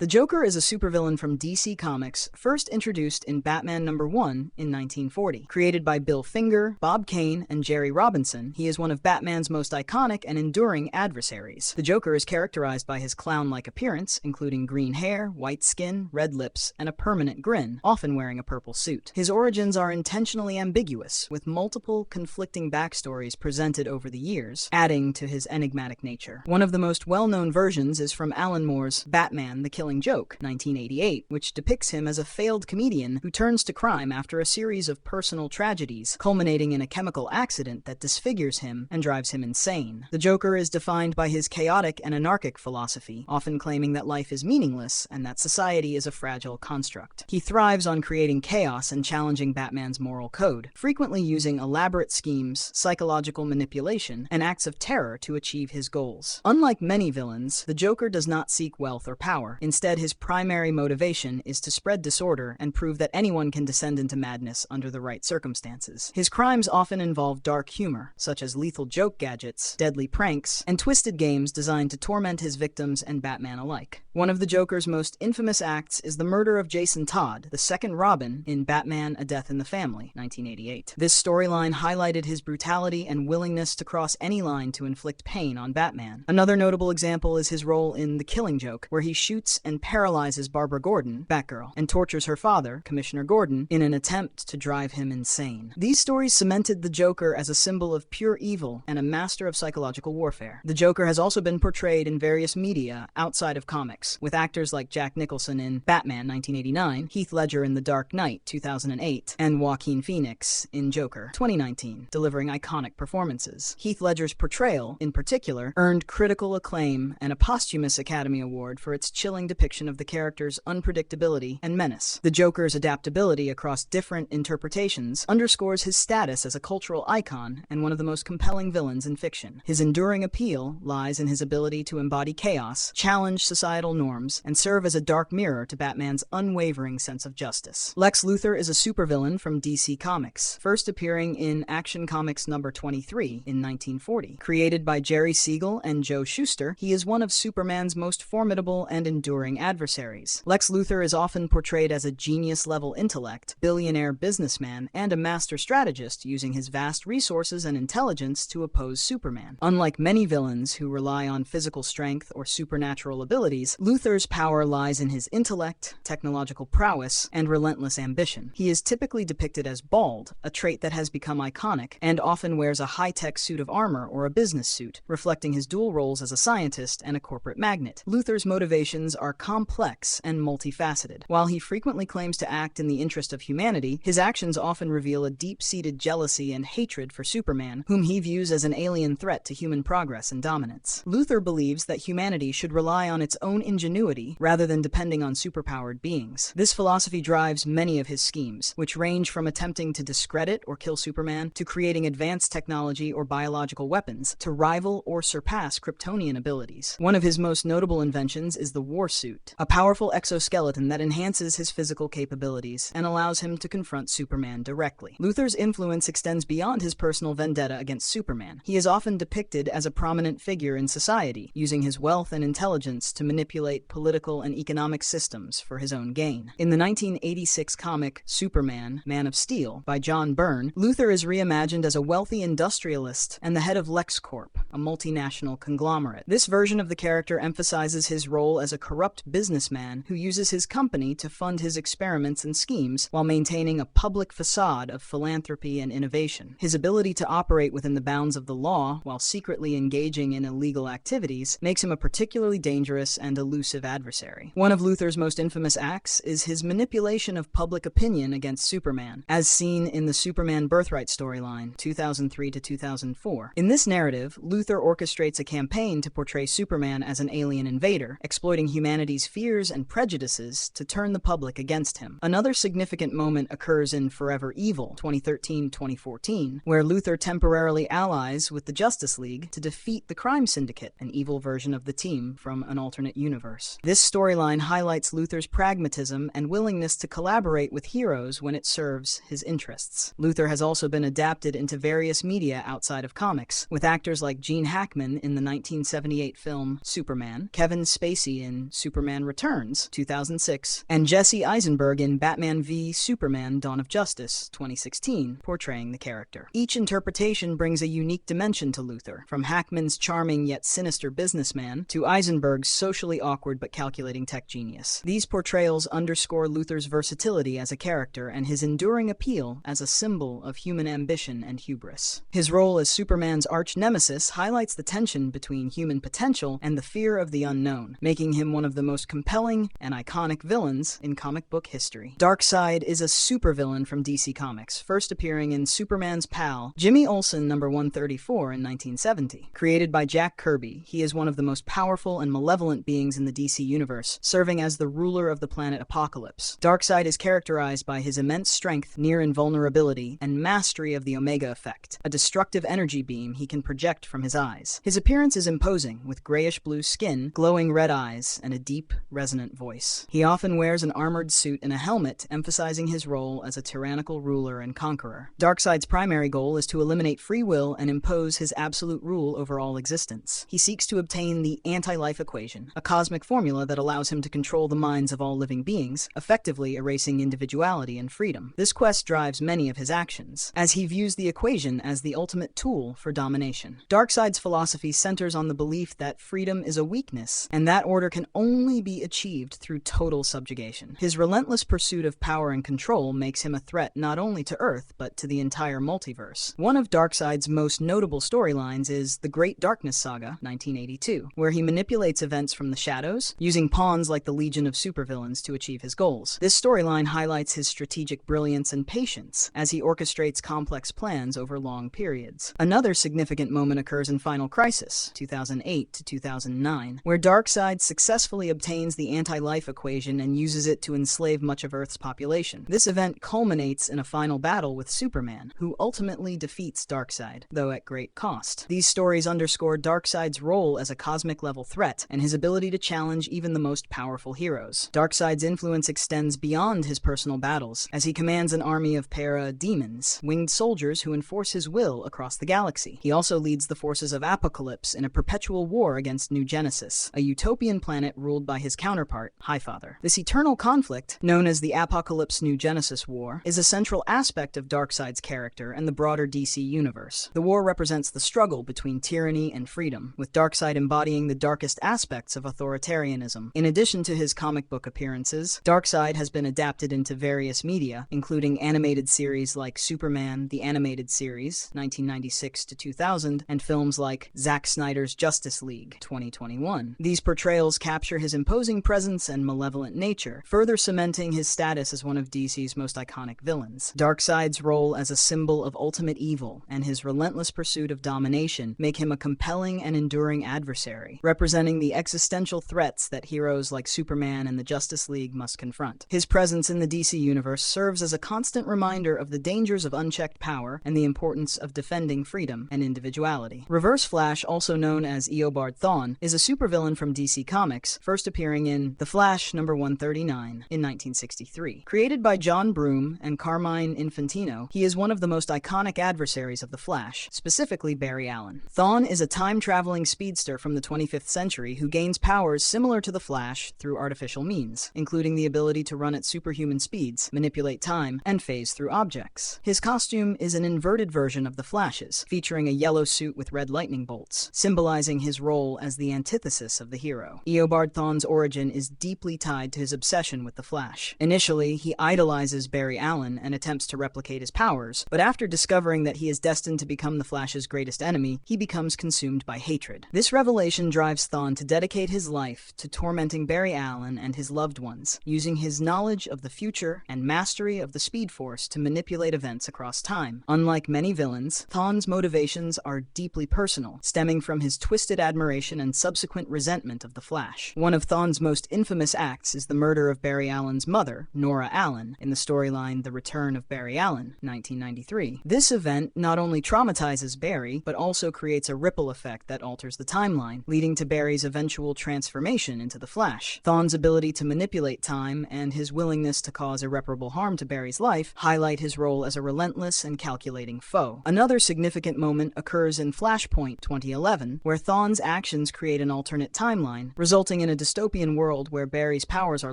The Joker is a supervillain from DC Comics, first introduced in Batman #1 in 1940. Created by Bill Finger, Bob Kane, and Jerry Robinson, he is one of Batman's most iconic and enduring adversaries. The Joker is characterized by his clown-like appearance, including green hair, white skin, red lips, and a permanent grin, often wearing a purple suit. His origins are intentionally ambiguous, with multiple conflicting backstories presented over the years, adding to his enigmatic nature. One of the most well-known versions is from Alan Moore's Batman: The Killing Joke, 1988, which depicts him as a failed comedian who turns to crime after a series of personal tragedies, culminating in a chemical accident that disfigures him and drives him insane. The Joker is defined by his chaotic and anarchic philosophy, often claiming that life is meaningless and that society is a fragile construct. He thrives on creating chaos and challenging Batman's moral code, frequently using elaborate schemes, psychological manipulation, and acts of terror to achieve his goals. Unlike many villains, the Joker does not seek wealth or power. Instead, his primary motivation is to spread disorder and prove that anyone can descend into madness under the right circumstances. His crimes often involve dark humor, such as lethal joke gadgets, deadly pranks, and twisted games designed to torment his victims and Batman alike. One of the Joker's most infamous acts is the murder of Jason Todd, the second Robin, in Batman: A Death in the Family, 1988. This storyline highlighted his brutality and willingness to cross any line to inflict pain on Batman. Another notable example is his role in The Killing Joke, where he shoots and paralyzes Barbara Gordon, Batgirl, and tortures her father, Commissioner Gordon, in an attempt to drive him insane. These stories cemented the Joker as a symbol of pure evil and a master of psychological warfare. The Joker has also been portrayed in various media outside of comics, with actors like Jack Nicholson in Batman 1989, Heath Ledger in The Dark Knight 2008, and Joaquin Phoenix in Joker 2019, delivering iconic performances. Heath Ledger's portrayal, in particular, earned critical acclaim and a posthumous Academy Award for its chilling depiction of the character's unpredictability and menace. The Joker's adaptability across different interpretations underscores his status as a cultural icon and one of the most compelling villains in fiction. His enduring appeal lies in his ability to embody chaos, challenge societal norms, and serve as a dark mirror to Batman's unwavering sense of justice. Lex Luthor is a supervillain from DC Comics, first appearing in Action Comics #23 in 1940. Created by Jerry Siegel and Joe Shuster, he is one of Superman's most formidable and enduring adversaries. Lex Luthor is often portrayed as a genius-level intellect, billionaire businessman, and a master strategist using his vast resources and intelligence to oppose Superman. Unlike many villains who rely on physical strength or supernatural abilities, Luthor's power lies in his intellect, technological prowess, and relentless ambition. He is typically depicted as bald, a trait that has become iconic, and often wears a high-tech suit of armor or a business suit, reflecting his dual roles as a scientist and a corporate magnate. Luthor's motivations are complex and multifaceted. While he frequently claims to act in the interest of humanity, his actions often reveal a deep-seated jealousy and hatred for Superman, whom he views as an alien threat to human progress and dominance. Luthor believes that humanity should rely on its own ingenuity rather than depending on superpowered beings. This philosophy drives many of his schemes, which range from attempting to discredit or kill Superman to creating advanced technology or biological weapons to rival or surpass Kryptonian abilities. One of his most notable inventions is the War Suit, a powerful exoskeleton that enhances his physical capabilities and allows him to confront Superman directly. Luthor's influence extends beyond his personal vendetta against Superman. He is often depicted as a prominent figure in society, using his wealth and intelligence to manipulate political and economic systems for his own gain. In the 1986 comic Superman, Man of Steel by John Byrne, Luthor is reimagined as a wealthy industrialist and the head of Lex Corp, a multinational conglomerate. This version of the character emphasizes his role as a corrupt businessman who uses his company to fund his experiments and schemes while maintaining a public facade of philanthropy and innovation. His ability to operate within the bounds of the law while secretly engaging in illegal activities makes him a particularly dangerous and elusive adversary. One of Luthor's most infamous acts is his manipulation of public opinion against Superman, as seen in the Superman Birthright storyline, 2003 to 2004. In this narrative, Luthor orchestrates a campaign to portray Superman as an alien invader, exploiting humanity's fears and prejudices to turn the public against him. Another significant moment occurs in Forever Evil, 2013-2014, where Luthor temporarily allies with the Justice League to defeat the Crime Syndicate, an evil version of the team from an alternate universe. This storyline highlights Luthor's pragmatism and willingness to collaborate with heroes when it serves his interests. Luthor has also been adapted into various media outside of comics, with actors like Gene Hackman in the 1978 film Superman, Kevin Spacey in Superman Returns, 2006, and Jesse Eisenberg in Batman v Superman: Dawn of Justice, 2016, portraying the character. Each interpretation brings a unique dimension to Luthor, from Hackman's charming yet sinister businessman to Eisenberg's socially awkward but calculating tech genius. These portrayals underscore Luthor's versatility as a character and his enduring appeal as a symbol of human ambition and hubris. His role as Superman's arch-nemesis highlights the tension between human potential and the fear of the unknown, making him one of the most compelling and iconic villains in comic book history. Darkseid is a supervillain from DC Comics, first appearing in Superman's pal, Jimmy Olsen number 134 in 1970. Created by Jack Kirby, he is one of the most powerful and malevolent beings in the DC universe, serving as the ruler of the planet Apokolips. Darkseid is characterized by his immense strength, near invulnerability, and mastery of the Omega Effect, a destructive energy beam he can project from his eyes. His appearance is imposing, with grayish-blue skin, glowing red eyes, and a deep, resonant voice. He often wears an armored suit and a helmet, emphasizing his role as a tyrannical ruler and conqueror. Darkseid's primary goal is to eliminate free will and impose his absolute rule over all existence. He seeks to obtain the anti-life equation, a cosmic formula that allows him to control the minds of all living beings, effectively erasing individuality and freedom. This quest drives many of his actions, as he views the equation as the ultimate tool for domination. Darkseid's philosophy centers on the belief that freedom is a weakness, and that order can only be achieved through total subjugation. His relentless pursuit of power and control makes him a threat not only to Earth, but to the entire multiverse. One of Darkseid's most notable storylines is The Great Darkness Saga, 1982, where he manipulates events from the shadows, using pawns like the Legion of Supervillains to achieve his goals. This storyline highlights his strategic brilliance and patience, as he orchestrates complex plans over long periods. Another significant moment occurs in Final Crisis, 2008 to 2009, where Darkseid successfully obtains the anti-life equation and uses it to enslave much of Earth's population. This event culminates in a final battle with Superman, who ultimately defeats Darkseid, though at great cost. These stories underscore Darkseid's role as a cosmic-level threat and his ability to challenge even the most powerful heroes. Darkseid's influence extends beyond his personal battles, as he commands an army of para-demons, winged soldiers who enforce his will across the galaxy. He also leads the forces of Apokolips in a perpetual war against New Genesis, a utopian planet ruled by his counterpart, Highfather. This eternal conflict, known as the Apokolips New Genesis War, is a central aspect of Darkseid's character and the broader DC universe. The war represents the struggle between tyranny and freedom, with Darkseid embodying the darkest aspects of authoritarianism. In addition to his comic book appearances, Darkseid has been adapted into various media, including animated series like Superman, the Animated Series, 1996 to 2000, and films like Zack Snyder's Justice League, 2021. These portrayals capture his imposing presence and malevolent nature, further cementing his status as one of DC's most iconic villains. Darkseid's role as a symbol of ultimate evil and his relentless pursuit of domination make him a compelling and enduring adversary, representing the existential threats that heroes like Superman and the Justice League must confront. His presence in the DC universe serves as a constant reminder of the dangers of unchecked power and the importance of defending freedom and individuality. Reverse Flash, also known as Eobard Thawne, is a supervillain from DC Comics, first appearing in The Flash number 139 in 1963. Created by John Broome and Carmine Infantino, he is one of the most iconic adversaries of the Flash, specifically Barry Allen. Thawne is a time-traveling speedster from the 25th century who gains powers similar to the Flash through artificial means, including the ability to run at superhuman speeds, manipulate time, and phase through objects. His costume is an inverted version of the Flash's, featuring a yellow suit with red lightning bolts, symbolizing his role as the antithesis of the hero. Eobard Thawne's origin is deeply tied to his obsession with the Flash. Initially, he idolizes Barry Allen and attempts to replicate his powers, but after discovering that he is destined to become the Flash's greatest enemy, he becomes consumed by hatred. This revelation drives Thawne to dedicate his life to tormenting Barry Allen and his loved ones, using his knowledge of the future and mastery of the Speed Force to manipulate events across time. Unlike many villains, Thawne's motivations are deeply personal, stemming from his twisted admiration and subsequent resentment of the Flash. One of Thawne's most infamous acts is the murder of Barry Allen's mother, Nora Allen, in the storyline The Return of Barry Allen, 1993. This event not only traumatizes Barry, but also creates a ripple effect that alters the timeline, leading to Barry's eventual transformation into the Flash. Thawne's ability to manipulate time and his willingness to cause irreparable harm to Barry's life highlight his role as a relentless and calculating foe. Another significant moment occurs in Flashpoint 2011, where Thawne's actions create an alternate timeline, resulting in a dystopian world where Barry's powers are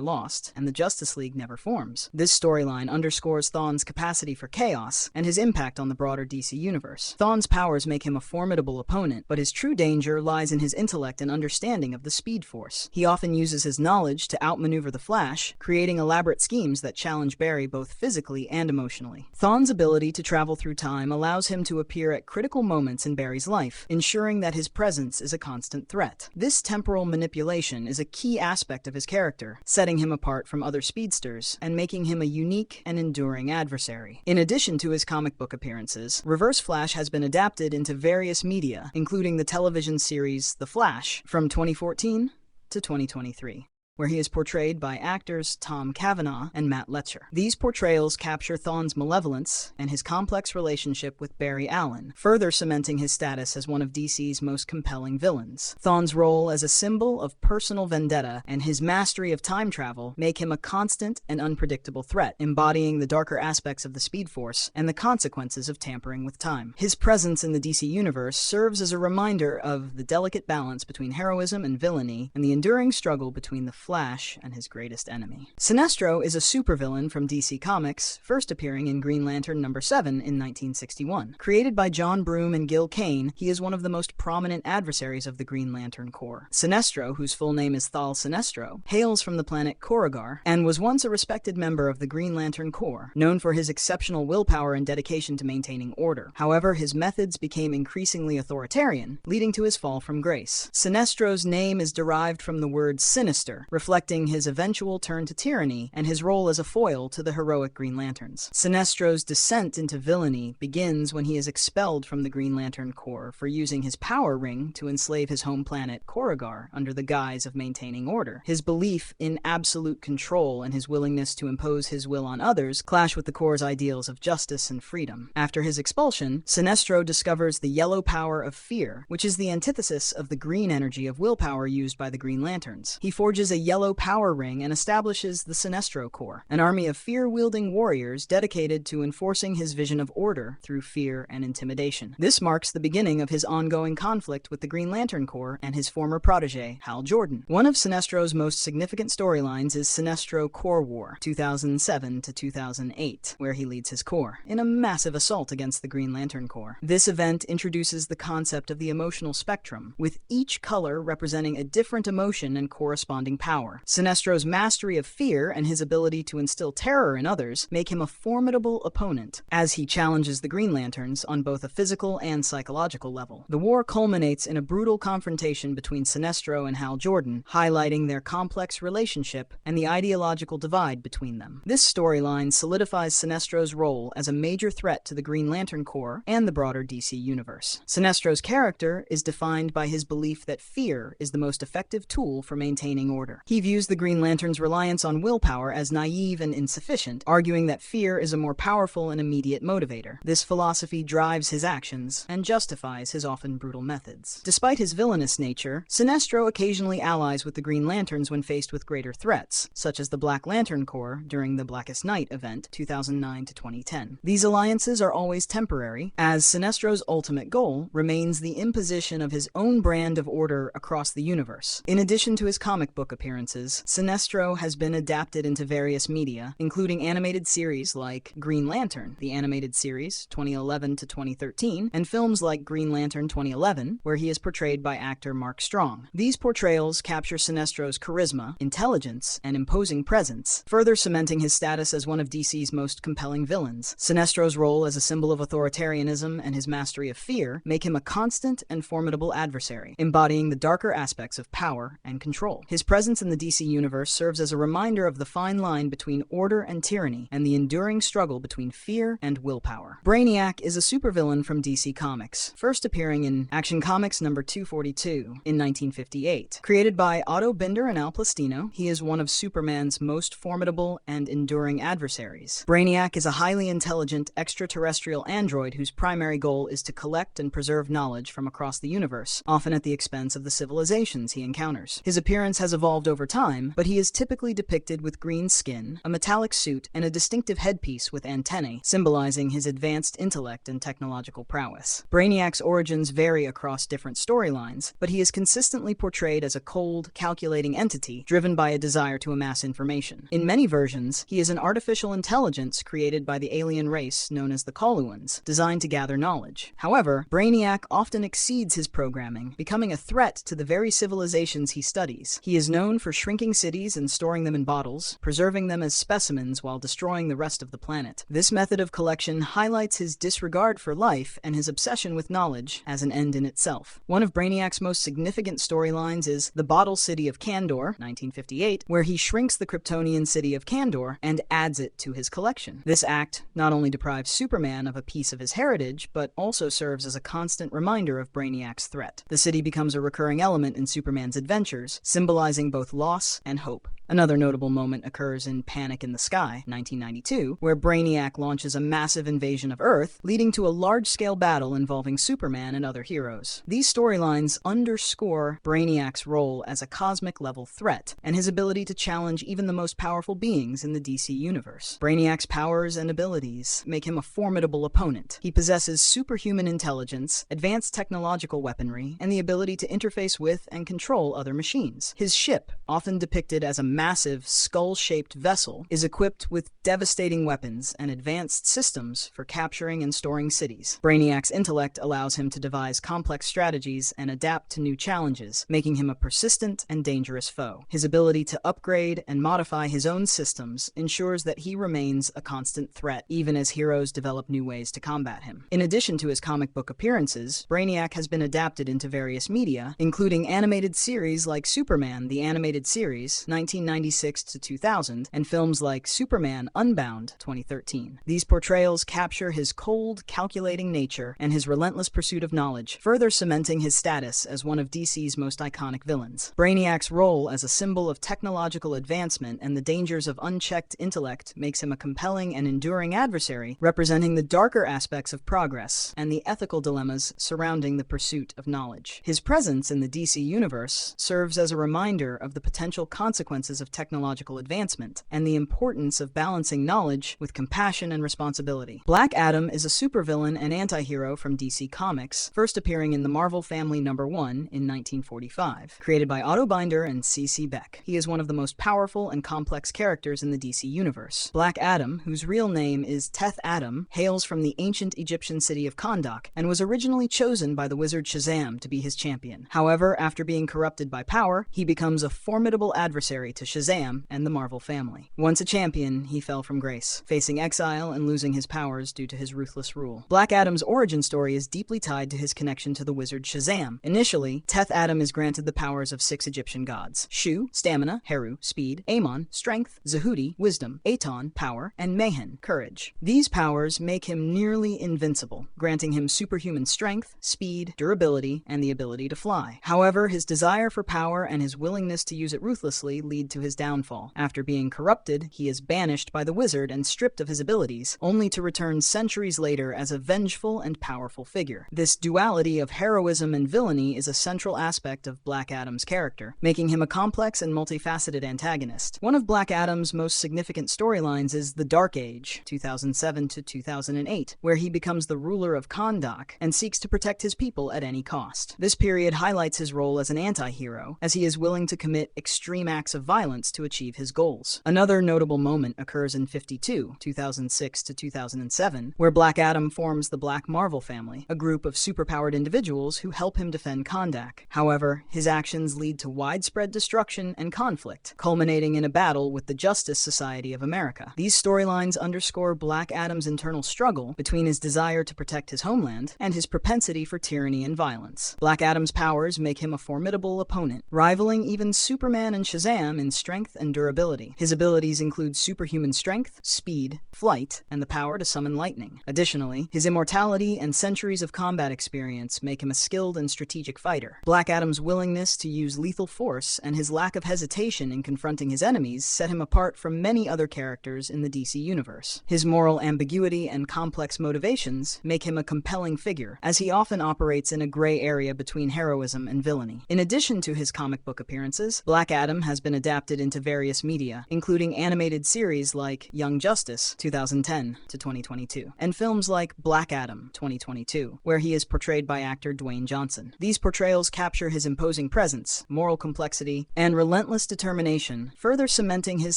lost and the Justice League never forms. This storyline underscores Thawne's capacity for chaos and his impact on the broader DC universe. Thawne's powers make him a formidable opponent, but his true danger lies in his intellect and understanding of the Speed Force. He often uses his knowledge to outmaneuver the Flash, creating elaborate schemes that challenge Barry both physically and emotionally. Thawne's ability to travel through time allows him to appear at critical moments in Barry's life, ensuring that his presence is a constant threat. This temporal manipulation is a key aspect of his character, setting him apart from other speedsters and making him a unique and enduring adversary. In addition to his comic book appearances, Reverse Flash has been adapted into various media, including the television series The Flash from 2014 to 2023. Where he is portrayed by actors Tom Cavanagh and Matt Letcher. These portrayals capture Thawne's malevolence and his complex relationship with Barry Allen, further cementing his status as one of DC's most compelling villains. Thawne's role as a symbol of personal vendetta and his mastery of time travel make him a constant and unpredictable threat, embodying the darker aspects of the Speed Force and the consequences of tampering with time. His presence in the DC universe serves as a reminder of the delicate balance between heroism and villainy and the enduring struggle between the Flash and his greatest enemy. Sinestro is a supervillain from DC Comics, first appearing in Green Lantern number 7 in 1961. Created by John Broome and Gil Kane, he is one of the most prominent adversaries of the Green Lantern Corps. Sinestro, whose full name is Thal Sinestro, hails from the planet Korugar and was once a respected member of the Green Lantern Corps, known for his exceptional willpower and dedication to maintaining order. However, his methods became increasingly authoritarian, leading to his fall from grace. Sinestro's name is derived from the word sinister, reflecting his eventual turn to tyranny and his role as a foil to the heroic Green Lanterns. Sinestro's descent into villainy begins when he is expelled from the Green Lantern Corps for using his power ring to enslave his home planet Korugar under the guise of maintaining order. His belief in absolute control and his willingness to impose his will on others clash with the Corps' ideals of justice and freedom. After his expulsion, Sinestro discovers the yellow power of fear, which is the antithesis of the green energy of willpower used by the Green Lanterns. He forges a yellow power ring and establishes the Sinestro Corps, an army of fear-wielding warriors dedicated to enforcing his vision of order through fear and intimidation. This marks the beginning of his ongoing conflict with the Green Lantern Corps and his former protege, Hal Jordan. One of Sinestro's most significant storylines is Sinestro Corps War, 2007 to 2008, where he leads his corps in a massive assault against the Green Lantern Corps. This event introduces the concept of the emotional spectrum, with each color representing a different emotion and corresponding power. Sinestro's mastery of fear and his ability to instill terror in others make him a formidable opponent, as he challenges the Green Lanterns on both a physical and psychological level. The war culminates in a brutal confrontation between Sinestro and Hal Jordan, highlighting their complex relationship and the ideological divide between them. This storyline solidifies Sinestro's role as a major threat to the Green Lantern Corps and the broader DC universe. Sinestro's character is defined by his belief that fear is the most effective tool for maintaining order. He views the Green Lantern's reliance on willpower as naive and insufficient, arguing that fear is a more powerful and immediate motivator. This philosophy drives his actions and justifies his often brutal methods. Despite his villainous nature, Sinestro occasionally allies with the Green Lanterns when faced with greater threats, such as the Black Lantern Corps during the Blackest Night event, 2009 to 2010. These alliances are always temporary, as Sinestro's ultimate goal remains the imposition of his own brand of order across the universe. In addition to his comic book appearances, Sinestro has been adapted into various media, including animated series like Green Lantern, the animated series 2011 to 2013, and films like Green Lantern 2011, where he is portrayed by actor Mark Strong. These portrayals capture Sinestro's charisma, intelligence, and imposing presence, further cementing his status as one of DC's most compelling villains. Sinestro's role as a symbol of authoritarianism and his mastery of fear make him a constant and formidable adversary, embodying the darker aspects of power and control. His presence in the DC universe serves as a reminder of the fine line between order and tyranny and the enduring struggle between fear and willpower. Brainiac is a supervillain from DC Comics, first appearing in Action Comics number 242 in 1958. Created by Otto Binder and Al Plastino, he is one of Superman's most formidable and enduring adversaries. Brainiac is a highly intelligent extraterrestrial android whose primary goal is to collect and preserve knowledge from across the universe, often at the expense of the civilizations he encounters. His appearance has evolved evolved over time, but he is typically depicted with green skin, a metallic suit, and a distinctive headpiece with antennae, symbolizing his advanced intellect and technological prowess. Brainiac's origins vary across different storylines, but he is consistently portrayed as a cold, calculating entity driven by a desire to amass information. In many versions, he is an artificial intelligence created by the alien race known as the Coluans, designed to gather knowledge. However, Brainiac often exceeds his programming, becoming a threat to the very civilizations he studies. He is known for shrinking cities and storing them in bottles, preserving them as specimens while destroying the rest of the planet. This method of collection highlights his disregard for life and his obsession with knowledge as an end in itself. One of Brainiac's most significant storylines is The Bottle City of Kahndaq, 1958, where he shrinks the Kryptonian city of Kahndaq and adds it to his collection. This act not only deprives Superman of a piece of his heritage, but also serves as a constant reminder of Brainiac's threat. The city becomes a recurring element in Superman's adventures, symbolizing both loss and hope. Another notable moment occurs in Panic in the Sky, 1992, where Brainiac launches a massive invasion of Earth, leading to a large-scale battle involving Superman and other heroes. These storylines underscore Brainiac's role as a cosmic-level threat, and his ability to challenge even the most powerful beings in the DC universe. Brainiac's powers and abilities make him a formidable opponent. He possesses superhuman intelligence, advanced technological weaponry, and the ability to interface with and control other machines. His ship, often depicted as a massive, skull-shaped vessel, is equipped with devastating weapons and advanced systems for capturing and storing cities. Brainiac's intellect allows him to devise complex strategies and adapt to new challenges, making him a persistent and dangerous foe. His ability to upgrade and modify his own systems ensures that he remains a constant threat, even as heroes develop new ways to combat him. In addition to his comic book appearances, Brainiac has been adapted into various media, including animated series like Superman, the Animated Series, 1996 to 2000, and films like Superman Unbound, 2013. These portrayals capture his cold, calculating nature and his relentless pursuit of knowledge, further cementing his status as one of DC's most iconic villains. Brainiac's role as a symbol of technological advancement and the dangers of unchecked intellect makes him a compelling and enduring adversary, representing the darker aspects of progress and the ethical dilemmas surrounding the pursuit of knowledge. His presence in the DC universe serves as a reminder of the potential consequences of technological advancement and the importance of balancing knowledge with compassion and responsibility. Black Adam is a supervillain and antihero from DC Comics, first appearing in the Marvel Family #1 in 1945, created by Otto Binder and C.C. Beck. He is one of the most powerful and complex characters in the DC universe. Black Adam, whose real name is Teth Adam, hails from the ancient Egyptian city of Kahndaq and was originally chosen by the wizard Shazam to be his champion. However, after being corrupted by power, he becomes a formidable adversary to Shazam and the Marvel family. Once a champion, he fell from grace, facing exile and losing his powers due to his ruthless rule. Black Adam's origin story is deeply tied to his connection to the wizard Shazam. Initially, Teth Adam is granted the powers of 6 Egyptian gods: Shu, stamina; Heru, speed; Amon, strength; Zehudi, wisdom; Aton, power; and Mehen, courage. These powers make him nearly invincible, granting him superhuman strength, speed, durability, and the ability to fly. However, his desire for power and his willingness to use it ruthlessly lead to his downfall. After being corrupted, he is banished by the wizard and stripped of his abilities, only to return centuries later as a vengeful and powerful figure. This duality of heroism and villainy is a central aspect of Black Adam's character, making him a complex and multifaceted antagonist. One of Black Adam's most significant storylines is The Dark Age, 2007 to 2008, where he becomes the ruler of Kahndaq and seeks to protect his people at any cost. This period highlights his role as an anti-hero, as he is willing to commit extreme acts of violence to achieve his goals. Another notable moment occurs in 52, 2006 to 2007, where Black Adam forms the Black Marvel family, a group of superpowered individuals who help him defend Kahndaq. However, his actions lead to widespread destruction and conflict, culminating in a battle with the Justice Society of America. These storylines underscore Black Adam's internal struggle between his desire to protect his homeland and his propensity for tyranny and violence. Black Adam's powers make him a formidable opponent, rivaling even Superman and Shazam in in strength and durability. His abilities include superhuman strength, speed, flight, and the power to summon lightning. Additionally, his immortality and centuries of combat experience make him a skilled and strategic fighter. Black Adam's willingness to use lethal force and his lack of hesitation in confronting his enemies set him apart from many other characters in the DC universe. His moral ambiguity and complex motivations make him a compelling figure, as he often operates in a gray area between heroism and villainy. In addition to his comic book appearances, Black Adam has been adapted into various media, including animated series like Young Justice 2010 to 2022, and films like Black Adam 2022, where he is portrayed by actor Dwayne Johnson. These portrayals capture his imposing presence, moral complexity, and relentless determination, further cementing his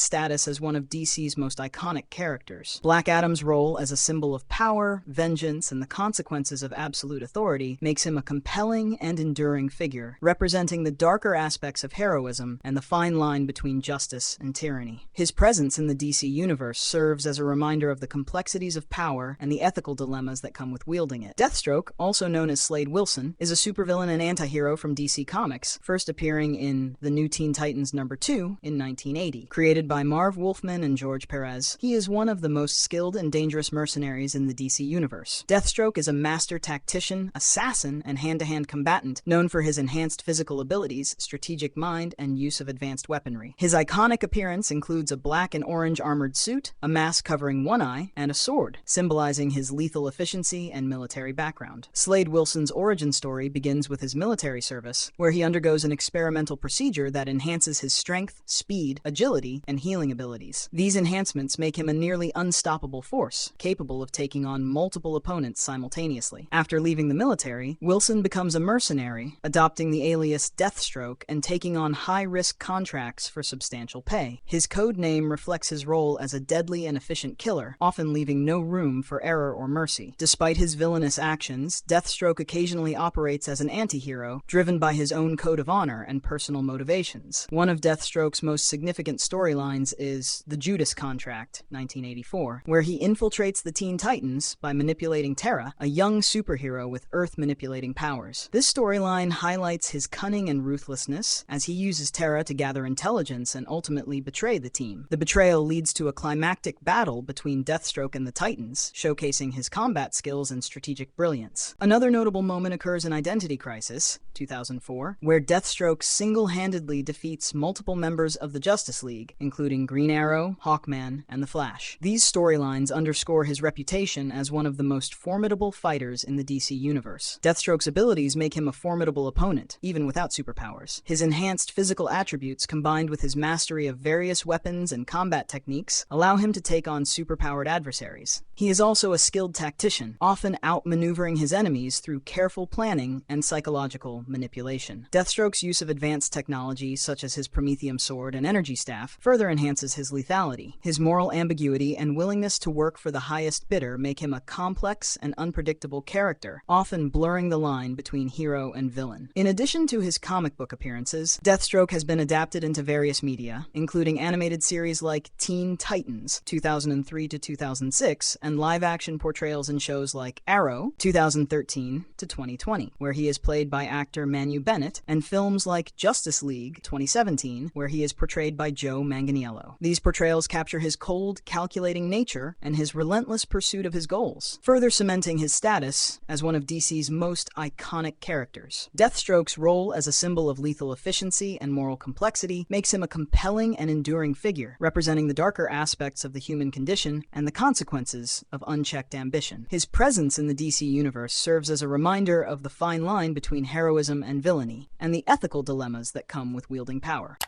status as one of DC's most iconic characters. Black Adam's role as a symbol of power, vengeance, and the consequences of absolute authority makes him a compelling and enduring figure, representing the darker aspects of heroism and the fine line between justice and tyranny. His presence in the DC universe serves as a reminder of the complexities of power and the ethical dilemmas that come with wielding it. Deathstroke, also known as Slade Wilson, is a supervillain and antihero from DC Comics, first appearing in The New Teen Titans #2 in 1980. Created by Marv Wolfman and George Perez, he is one of the most skilled and dangerous mercenaries in the DC universe. Deathstroke is a master tactician, assassin, and hand-to-hand combatant known for his enhanced physical abilities, strategic mind, and use of advanced weaponry. His iconic appearance includes a black and orange armored suit, a mask covering one eye, and a sword, symbolizing his lethal efficiency and military background. Slade Wilson's origin story begins with his military service, where he undergoes an experimental procedure that enhances his strength, speed, agility, and healing abilities. These enhancements make him a nearly unstoppable force, capable of taking on multiple opponents simultaneously. After leaving the military, Wilson becomes a mercenary, adopting the alias Deathstroke and taking on high-risk contracts for substantial pay. His code name reflects his role as a deadly and efficient killer, often leaving no room for error or mercy. Despite his villainous actions, Deathstroke occasionally operates as an antihero, driven by his own code of honor and personal motivations. One of Deathstroke's most significant storylines is The Judas Contract, 1984, where he infiltrates the Teen Titans by manipulating Terra, a young superhero with Earth-manipulating powers. This storyline highlights his cunning and ruthlessness, as he uses Terra to gather intelligence and ultimately betray the team. The betrayal leads to a climactic battle between Deathstroke and the Titans, showcasing his combat skills and strategic brilliance. Another notable moment occurs in Identity Crisis, 2004, where Deathstroke single-handedly defeats multiple members of the Justice League, including Green Arrow, Hawkman, and the Flash. These storylines underscore his reputation as one of the most formidable fighters in the DC universe. Deathstroke's abilities make him a formidable opponent, even without superpowers. His enhanced physical attributes, combined with his mastery of various weapons and combat techniques, allow him to take on superpowered adversaries. He is also a skilled tactician, often outmaneuvering his enemies through careful planning and psychological manipulation. Deathstroke's use of advanced technology, such as his Prometheum sword and energy staff, further enhances his lethality. His moral ambiguity and willingness to work for the highest bidder make him a complex and unpredictable character, often blurring the line between hero and villain. In addition to his comic book appearances, Deathstroke has been adapted into various media, including animated series like Teen Titans 2003 to 2006, and live-action portrayals in shows like Arrow 2013 to 2020, where he is played by actor Manu Bennett, and films like Justice League 2017, where he is portrayed by Joe Manganiello. These portrayals capture his cold, calculating nature and his relentless pursuit of his goals, further cementing his status as one of DC's most iconic characters. Deathstroke's role as a symbol of lethal efficiency and moral complexity makes him a compelling and enduring figure, representing the darker aspects of the human condition and the consequences of unchecked ambition. His presence in the DC universe serves as a reminder of the fine line between heroism and villainy, and the ethical dilemmas that come with wielding power.